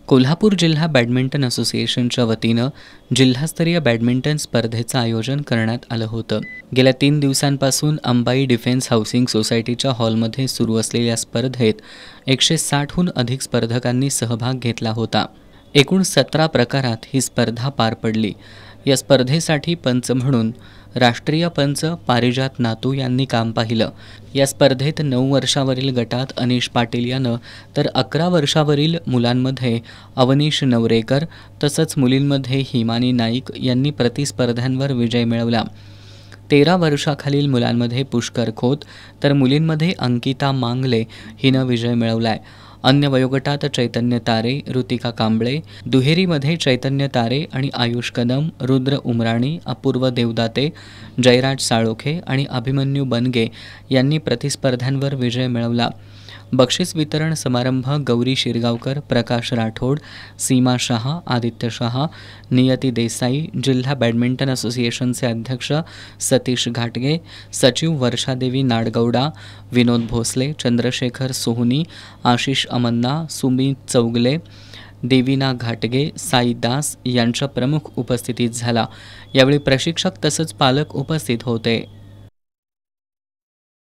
कोल्हापूर जिल्हा बॅडमिंटन असोसिएशनच्या वतीनं जिल्हास्तरीय बॅडमिंटन स्पर्धेचं आयोजन करण्यात आलं होतं. गेल्या 3 दिवसांपासून अंबाई डिफेन्स हाऊसिंग सोसायटीच्या हॉलमध्ये सुरू असलेल्या स्पर्धेत 160हून अधिक स्पर्धकांनी सहभाग घेतला होता. एकूण 17 प्रकारात ही स्पर्धा पार पडली. या स्पर्धेसाठी पंच म्हणून राष्ट्रीय पंच पारिजात नातू यांनी काम पाहिलं. या स्पर्धेत 9 वर्षावरील गटात अनिश पाटील यानं तर 11 वर्षावरील मुलांमध्ये अवनीश नवरेकर तसंच मुलींमध्ये हिमानी नाईक यांनी प्रतिस्पर्ध्यांवर विजय मिळवला. 13 वर्षाखालील मुलांमध्ये पुष्कर खोत तर मुलींमध्ये अंकिता मांगले हिनं विजय मिळवलाय. अन्य वयोगटात चैतन्य तारे, ऋतिका कांबळे, दुहेरीमध्ये चैतन्य तारे आणि आयुष कदम, रुद्र उमराणी, अपूर्व देवदाते, जयराज साळोखे आणि अभिमन्यू बनगे यांनी प्रतिस्पर्ध्यांवर विजय मिळवला. बक्षीस वितरण समारंभ गौरी शिरगावकर, प्रकाश राठोड, सीमा शहा, आदित्य शहा, नियती देसाई, जिल्हा बॅडमिंटन असोसिएशनचे अध्यक्ष सतीश घाटगे, सचिव वर्षादेवी नाडगौडा, विनोद भोसले, चंद्रशेखर सोहनी, आशिष अमन्ना, सुमित चौगले, देवीना घाटगे, साई दास यांच्या प्रमुख उपस्थितीत झाला. यावेळी प्रशिक्षक तसंच पालक उपस्थित होते.